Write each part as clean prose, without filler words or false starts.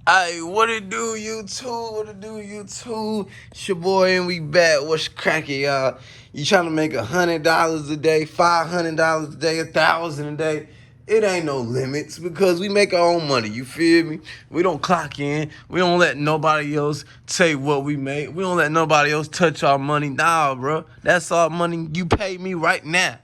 Hey, what it do, YouTube? What it do, YouTube? It's your boy, and we back. What's cracking, y'all? You trying to make $100 a day, $500 a day, 1,000 a day? It ain't no limits because we make our own money. You feel me? We don't clock in. We don't let nobody else say what we make. We don't let nobody else touch our money. Nah, bro. That's our money. You pay me right now.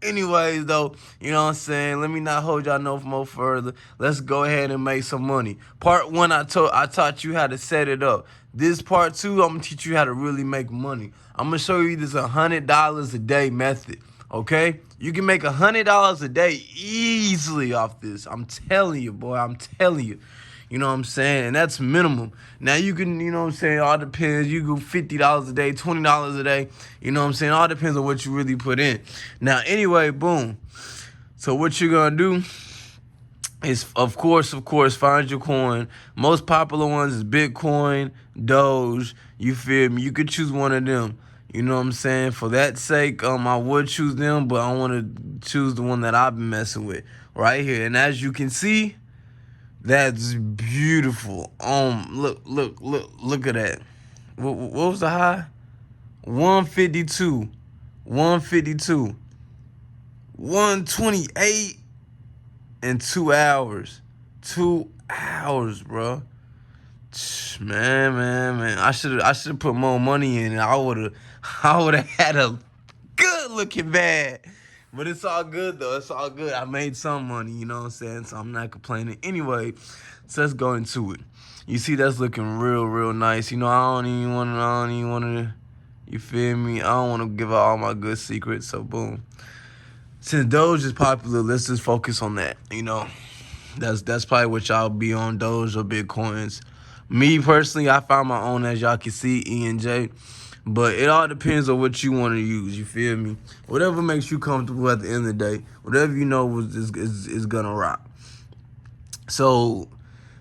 Anyways, though, you know what I'm saying? Let me not hold y'all no more further. Let's go ahead and make some money. Part one, I taught you how to set it up. This part two, I'm gonna teach you how to really make money. I'm gonna show you this $100 a day method. Okay? You can make $100 a day easily off this. I'm telling you, boy. I'm telling you. You know what I'm saying? And that's minimum. Now you can, you know what I'm saying, all depends. You go $50 a day, $20 a day. You know what I'm saying? All depends on what you really put in. Now, anyway, boom. So what you're gonna do is of course, find your coin. Most popular ones is Bitcoin, Doge. You feel me? You could choose one of them. You know what I'm saying? For that sake, I would choose them, but I want to choose the one that I've been messing with right here. And as you can see, that's beautiful. Look at that. What was the high? 152, 152, 128 in 2 hours. 2 hours, bro. Man. I should put more money in. I would have had a good looking bag. But it's all good though. It's all good. I made some money, you know what I'm saying? So I'm not complaining. Anyway, so let's go into it. You see that's looking real nice. You know, I don't even wanna you feel me? I don't wanna give out all my good secrets, so boom. Since Doge is popular, let's just focus on that. You know, that's probably what y'all be on, Doge or Bitcoins. Me personally, I found my own, as y'all can see, ENJ. But it all depends on what you want to use. You feel me? Whatever makes you comfortable at the end of the day, whatever you know is gonna rock. So,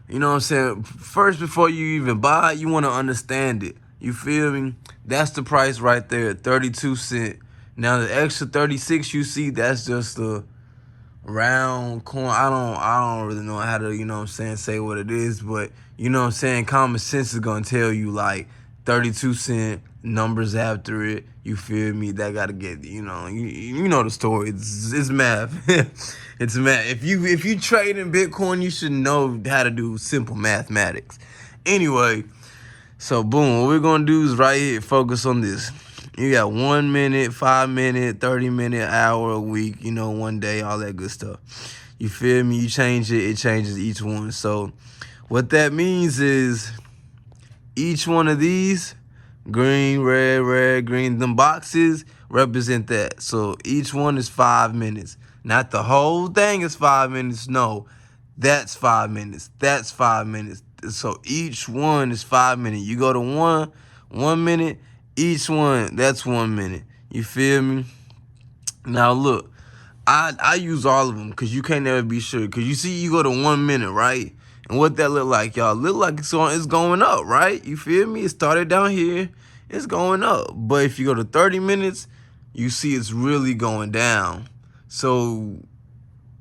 you know what I'm saying? First, before you even buy it, you want to understand it. You feel me? That's the price right there, 32 cents. Now the extra 36 you see, that's just a round coin. I don't really know how to, you know what I'm saying, say what it is, but you know what I'm saying, common sense is gonna tell you like 32 cent numbers after it. You feel me? That gotta get, you know the story. It's math. It's math. If you trade in Bitcoin, you should know how to do simple mathematics. Anyway, so boom, what we're gonna do is right here, focus on this. You got 1 minute, 5 minute, 30 minute, hour, a week, you know, one day, all that good stuff. You feel me? You change it, it changes each one. So what that means is each one of these, green, red, green, them boxes represent that. So each one is 5 minutes. Not the whole thing is 5 minutes. No, that's 5 minutes. That's 5 minutes. So each one is 5 minutes. You go to 1 minute, each one, that's 1 minute. You feel me? Now look, I use all of them because you can't never be sure. Because you see, you go to 1 minute, right? And what that look like, y'all? Look like it's going up, right? You feel me? It started down here. It's going up. But if you go to 30 minutes, you see it's really going down. So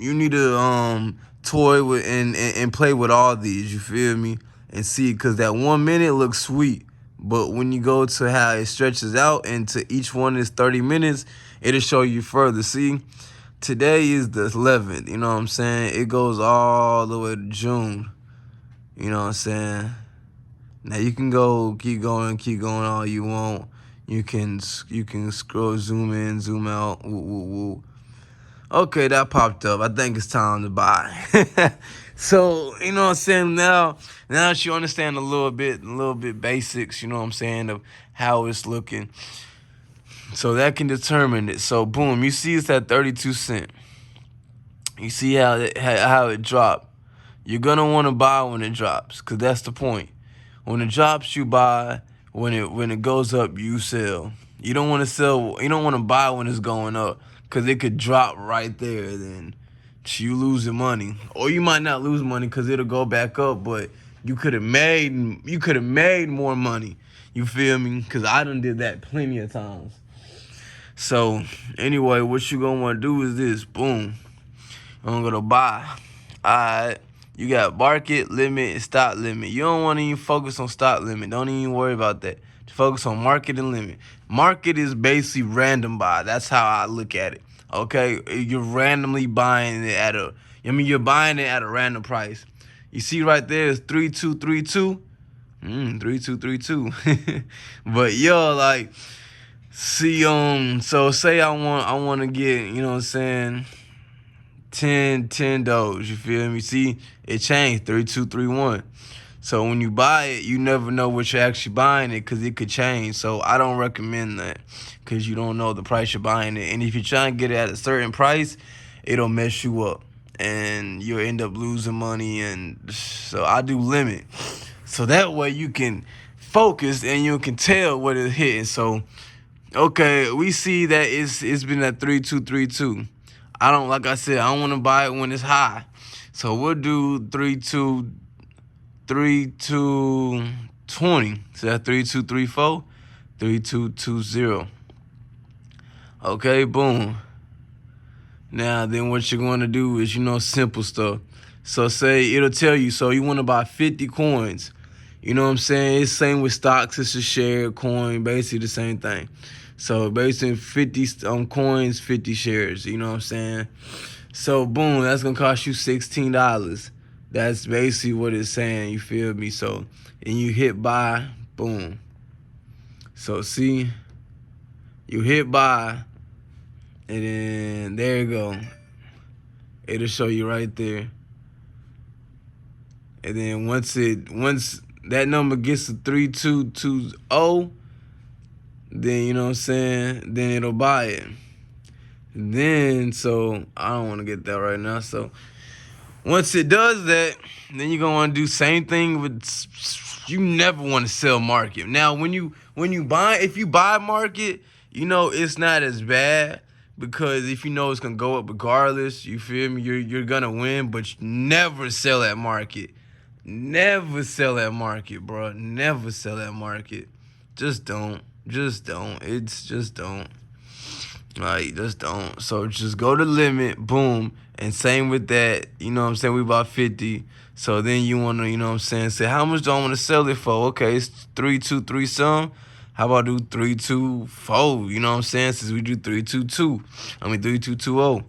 you need to toy with and play with all these, you feel me? And see, because that 1 minute looks sweet. But when you go to how it stretches out into each one is 30 minutes, it'll show you further. See, today is the 11th, you know what I'm saying? It goes all the way to June, you know what I'm saying? Now you can keep going all you want. You can scroll, zoom in, zoom out, woo. Okay, that popped up. I think it's time to buy. So, you know what I'm saying? Now that you understand a little bit basics, you know what I'm saying, of how it's looking. So that can determine it. So boom, you see it's at 32 cents. You see how it dropped. You're gonna want to buy when it drops, cause that's the point. When it drops, you buy. When it goes up, you sell. You don't want to sell. You don't want to buy when it's going up, cause it could drop right there. Then you losing money, or you might not lose money, cause it'll go back up. But you could have made more money. You feel me? Cause I done did that plenty of times. So anyway, what you gonna want to do is this. Boom. I'm gonna buy. Alright. You got market, limit, and stop limit. You don't want to even focus on stop limit. Don't even worry about that. Just focus on market and limit. Market is basically random buy. That's how I look at it. Okay, you're randomly buying it at a. You're buying it at a random price. You see right there is 3232. 3232. But yo, like, see, so say I want to get, you know what I'm saying, 10 Doge, you feel me? See, it changed, 3231. So when you buy it, you never know what you're actually buying it because it could change. So I don't recommend that because you don't know the price you're buying it. And if you're trying to get it at a certain price, it'll mess you up and you'll end up losing money. And so I do limit. So that way you can focus and you can tell what it's hitting. So, okay, we see that it's been at 3232. Like I said, I don't want to buy it when it's high. So we'll do 3220. So that's 3234, 3220. Okay, boom. Now then what you're going to do is, simple stuff. So say it'll tell you, so you want to buy 50 coins. You know what I'm saying? It's same with stocks. It's a share coin, basically the same thing. So basically 50 coins, 50 shares. You know what I'm saying? So boom, that's gonna cost you $16. That's basically what it's saying. You feel me? So and you hit buy, boom. So see, you hit buy, and then there you go. It'll show you right there. And then once that number gets to 3220, then you know what I'm saying, then it'll buy it. Then so I don't want to get that right now. So once it does that, then you're gonna want to do same thing with. You never want to sell market. Now when you buy, if you buy market, it's not as bad because if it's gonna go up regardless, you feel me? You're gonna win, but you never sell that market. Never sell that market, bro. Never sell that market. Just don't. Just don't. Just don't. Like, just don't. So just go to limit, boom. And same with that, you know what I'm saying? We bought 50. So then you want to, you know what I'm saying, say, how much do I want to sell it for? Okay, it's 323 some. How about do 324? You know what I'm saying? Since we do 3220.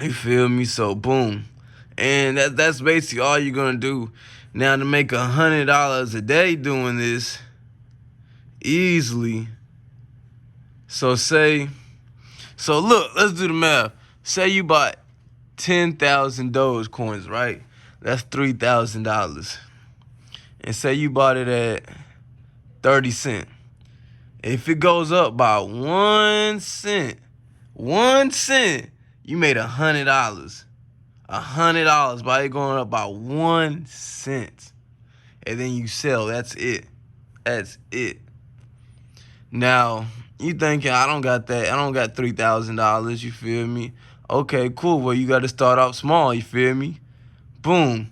You feel me? So boom. And that's basically all you're gonna do. Now to make $100 a day doing this easily. So look, let's do the math. Say you bought 10,000 Doge coins, right? That's $3,000. And say you bought it at 30 cents. If it goes up by 1 cent, you made $100. $100 by it going up by 1 cent. And then you sell. That's it. Now, you thinking, I don't got that. I don't got $3,000. You feel me? Okay, cool. Well, you got to start off small. You feel me? Boom.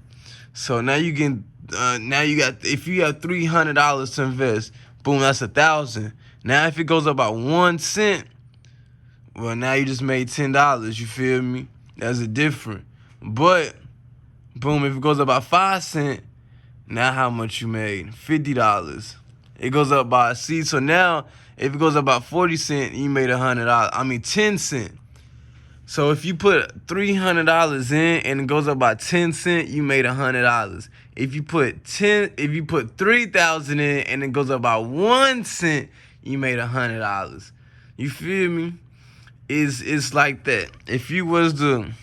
So now you can, if you have $300 to invest, boom, that's $1,000. Now, if it goes up by 1 cent, well, now you just made $10. You feel me? That's a different. But, boom, if it goes up by 5 cents, now how much you made? $50. It goes up by, so now, if it goes up by 40 cents, you made $100. 10 cents. So if you put $300 in and it goes up by 10 cents, you made $100. If you put 3,000 in and it goes up by 1 cent, you made $100. You feel me? It's like that. If you was to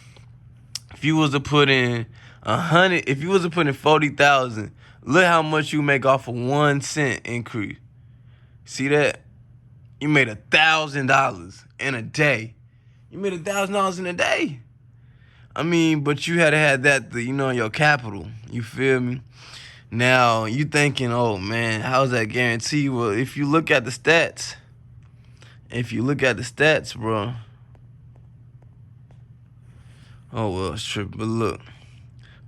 put in 100, if you was to put in 40,000, look how much you make off of 1 cent increase. See that? You made $1,000 in a day. You made $1,000 in a day. But you had to have that, your capital. You feel me? Now, you thinking, oh, man, how's that guarantee? Well, if you look at the stats, bro. Oh, well, it's tripping. But look.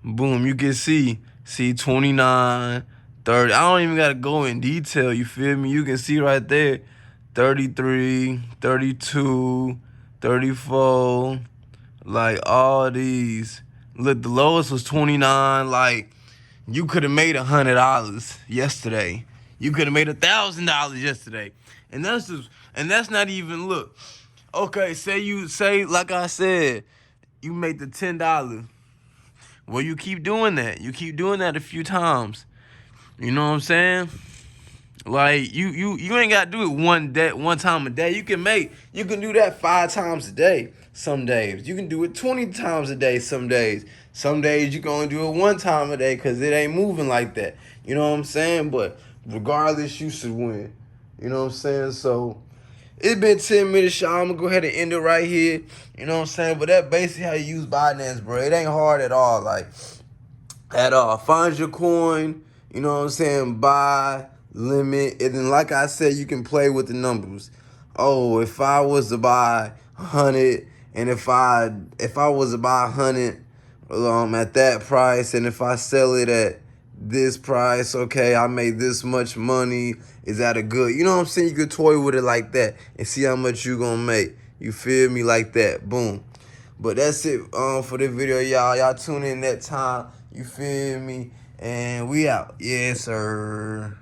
Boom, you can see 29, 30. I don't even got to go in detail, you feel me? You can see right there, 33, 32, 34, like all these. Look, the lowest was 29. Like, you could have made $100 yesterday. You could have made $1,000 yesterday. And that's not even, look. Okay, say like I said, you made the $10. Well, you keep doing that. You keep doing that a few times. You know what I'm saying? Like you ain't gotta do it one time a day. You can do that 5 times a day some days. You can do it 20 times a day some days. Some days you can only do it 1 time a day because it ain't moving like that. You know what I'm saying? But regardless, you should win. You know what I'm saying? So it's been 10 minutes, y'all. I'm gonna go ahead and end it right here. You know what I'm saying? But that's basically how you use Binance, bro. It ain't hard at all. Like, at all. Find your coin, you know what I'm saying, buy, limit, and then like I said, you can play with the numbers. Oh, if I was to buy 100, and if I was to buy 100 at that price, and if I sell it at this price, okay, I made this much money, is that a good, you know what I'm saying? You could toy with it like that and see how much you gonna make. You feel me? Like that. Boom. But that's it for this video, y'all. Y'all tune in that time. You feel me? And we out. Yes, sir.